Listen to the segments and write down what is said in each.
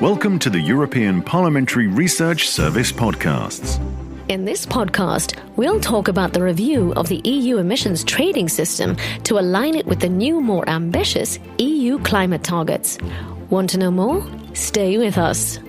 Welcome to the European Parliamentary Research Service podcasts. In this podcast, we'll talk about the review of the EU emissions trading system to align it with the new, more ambitious EU climate targets. Want to know more? Stay with us.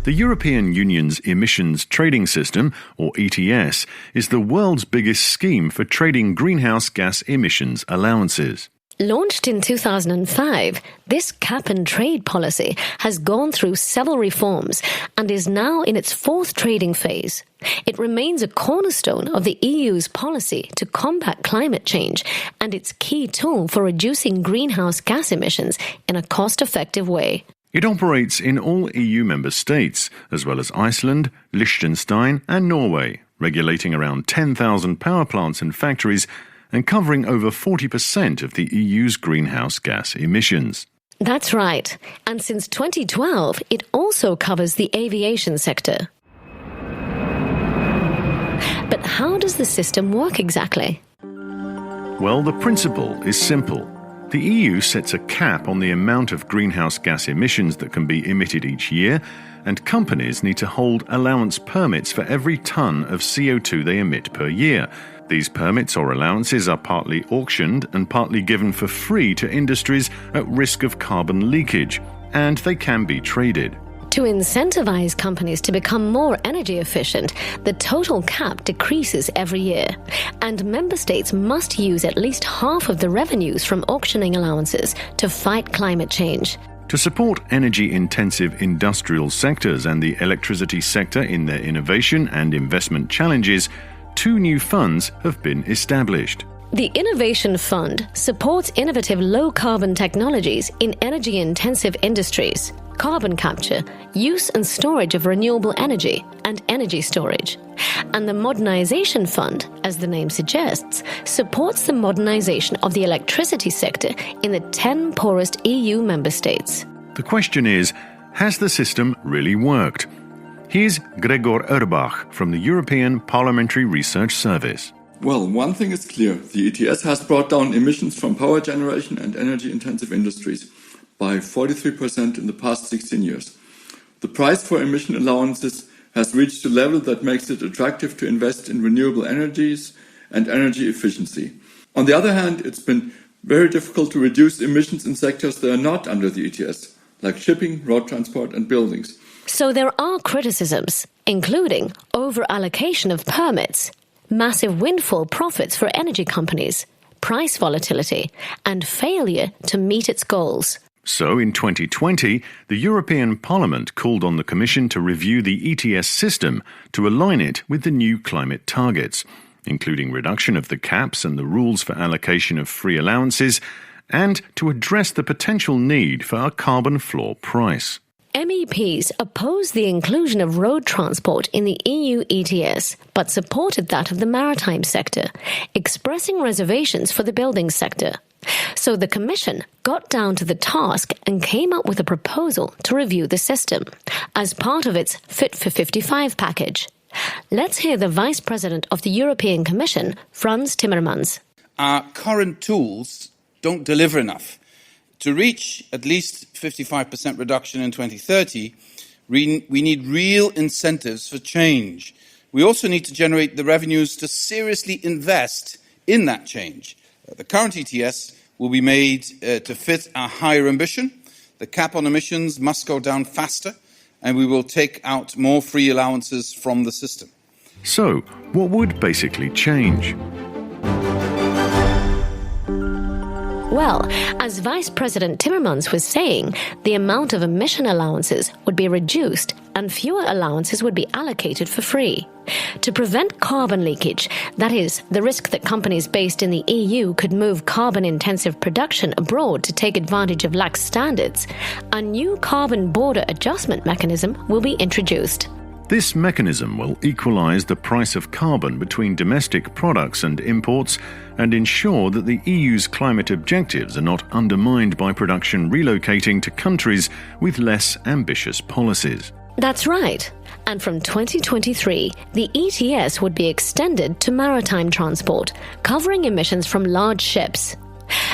The European Union's emissions trading system, or ETS, is the world's biggest scheme for trading greenhouse gas emissions allowances. Launched in 2005, this cap-and-trade policy has gone through several reforms and is now in its fourth trading phase. It remains a cornerstone of the EU's policy to combat climate change and its key tool for reducing greenhouse gas emissions in a cost-effective way. It operates in all EU member states, as well as Iceland, Liechtenstein and Norway, regulating around 10,000 power plants and factories and covering over 40% of the EU's greenhouse gas emissions. That's right. And since 2012, it also covers the aviation sector. But how does the system work exactly? Well, the principle is simple. The EU sets a cap on the amount of greenhouse gas emissions that can be emitted each year, and companies need to hold allowance permits for every tonne of CO2 they emit per year. These permits or allowances are partly auctioned and partly given for free to industries at risk of carbon leakage, and they can be traded. To incentivize companies to become more energy efficient, the total cap decreases every year, and member states must use at least half of the revenues from auctioning allowances to fight climate change. To support energy-intensive industrial sectors and the electricity sector in their innovation and investment challenges, two new funds have been established. The Innovation Fund supports innovative low-carbon technologies in energy-intensive industries, carbon capture, use and storage of renewable energy, and energy storage. And the Modernization Fund, as the name suggests, supports the modernization of the electricity sector in the 10 poorest EU member states. The question is, has the system really worked? Here's Gregor Urbach from the European Parliamentary Research Service. Well, one thing is clear. The ETS has brought down emissions from power generation and energy-intensive industries by 43% in the past 16 years. The price for emission allowances has reached a level that makes it attractive to invest in renewable energies and energy efficiency. On the other hand, it's been very difficult to reduce emissions in sectors that are not under the ETS, like shipping, road transport and buildings. So there are criticisms, including over-allocation of permits, massive windfall profits for energy companies, price volatility, and failure to meet its goals. So in 2020, the European Parliament called on the Commission to review the ETS system to align it with the new climate targets, including reduction of the caps and the rules for allocation of free allowances, and to address the potential need for a carbon floor price. MEPs opposed the inclusion of road transport in the EU ETS, but supported that of the maritime sector, expressing reservations for the building sector. So the Commission got down to the task and came up with a proposal to review the system as part of its Fit for 55 package. Let's hear the Vice President of the European Commission, Frans Timmermans. Our current tools don't deliver enough. To reach at least 55% reduction in 2030, we need real incentives for change. We also need to generate the revenues to seriously invest in that change. The current ETS will be made to fit our higher ambition. The cap on emissions must go down faster, and we will take out more free allowances from the system. So, what would basically change? Well, as Vice President Timmermans was saying, the amount of emission allowances would be reduced and fewer allowances would be allocated for free. To prevent carbon leakage, that is, the risk that companies based in the EU could move carbon-intensive production abroad to take advantage of lax standards, a new carbon border adjustment mechanism will be introduced. This mechanism will equalise the price of carbon between domestic products and imports and ensure that the EU's climate objectives are not undermined by production relocating to countries with less ambitious policies. That's right. And from 2023, the ETS would be extended to maritime transport, covering emissions from large ships.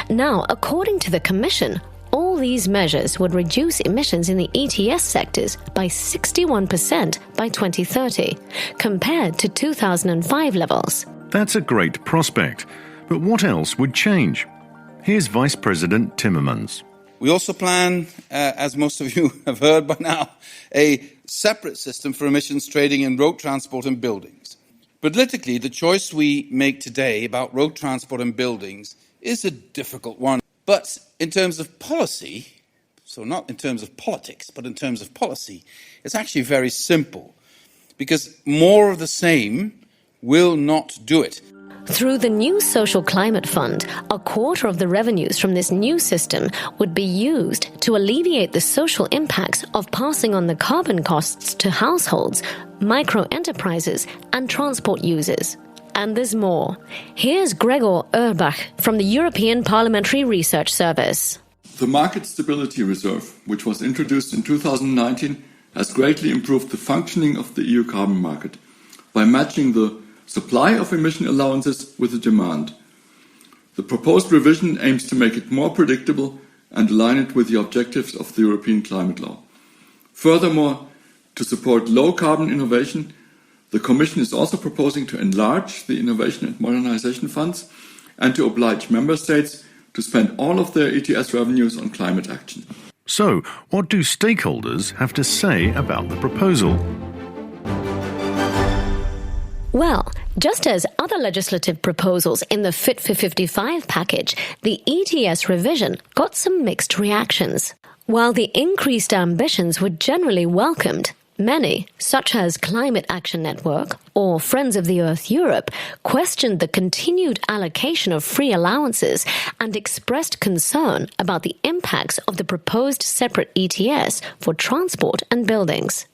Now, according to the Commission, all these measures would reduce emissions in the ETS sectors by 61% by 2030, compared to 2005 levels. That's a great prospect. But what else would change? Here's Vice President Timmermans. We also plan, as most of you have heard by now, a separate system for emissions trading in road transport and buildings. Politically, the choice we make today about road transport and buildings is a difficult one. But in terms of policy, so not in terms of politics, but in terms of policy, it's actually very simple. Because more of the same will not do it. Through the new Social Climate Fund, a quarter of the revenues from this new system would be used to alleviate the social impacts of passing on the carbon costs to households, micro-enterprises and transport users. And there's more. Here's Gregor Urbach from the European Parliamentary Research Service. The Market Stability Reserve, which was introduced in 2019, has greatly improved the functioning of the EU carbon market by matching the supply of emission allowances with the demand. The proposed revision aims to make it more predictable and align it with the objectives of the European climate law. Furthermore, to support low-carbon innovation, the Commission is also proposing to enlarge the Innovation and Modernization Funds and to oblige Member States to spend all of their ETS revenues on climate action. So, what do stakeholders have to say about the proposal? Well, just as other legislative proposals in the Fit for 55 package, the ETS revision got some mixed reactions. While the increased ambitions were generally welcomed, many, such as Climate Action Network or Friends of the Earth Europe, questioned the continued allocation of free allowances and expressed concern about the impacts of the proposed separate ETS for transport and buildings.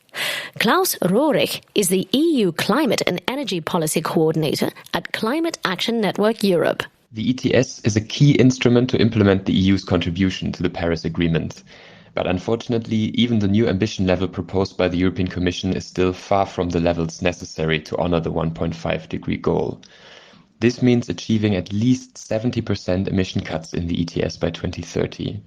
Klaus Rohrig is the EU Climate and Energy Policy Coordinator at Climate Action Network Europe. The ETS is a key instrument to implement the EU's contribution to the Paris Agreement. But unfortunately, even the new ambition level proposed by the European Commission is still far from the levels necessary to honor the 1.5-degree goal. This means achieving at least 70% emission cuts in the ETS by 2030.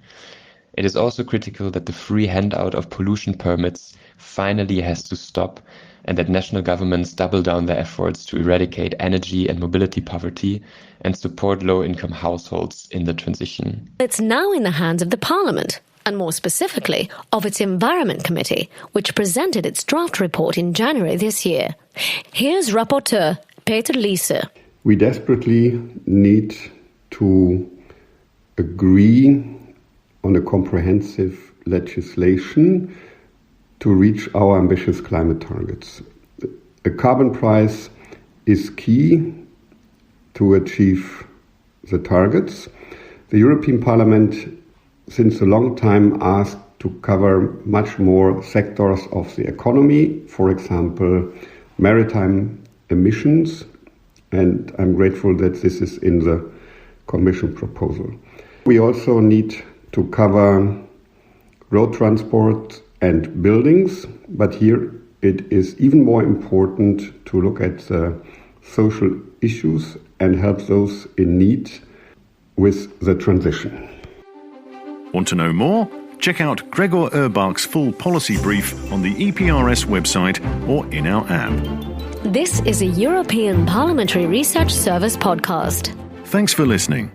It is also critical that the free handout of pollution permits finally has to stop and that national governments double down their efforts to eradicate energy and mobility poverty and support low-income households in the transition. It's now in the hands of the Parliament, and more specifically of its Environment Committee, which presented its draft report in January this year. Here's Rapporteur Peter Liese. We desperately need to agree on a comprehensive legislation to reach our ambitious climate targets. A carbon price is key to achieve the targets. The European Parliament, since a long time, asked to cover much more sectors of the economy, for example, maritime emissions, and I'm grateful that this is in the Commission proposal. We also need to cover road transport and buildings, but here it is even more important to look at the social issues and help those in need with the transition. Want to know more? Check out Gregor Urbach's full policy brief on the EPRS website or in our app. This is a European Parliamentary Research Service podcast. Thanks for listening.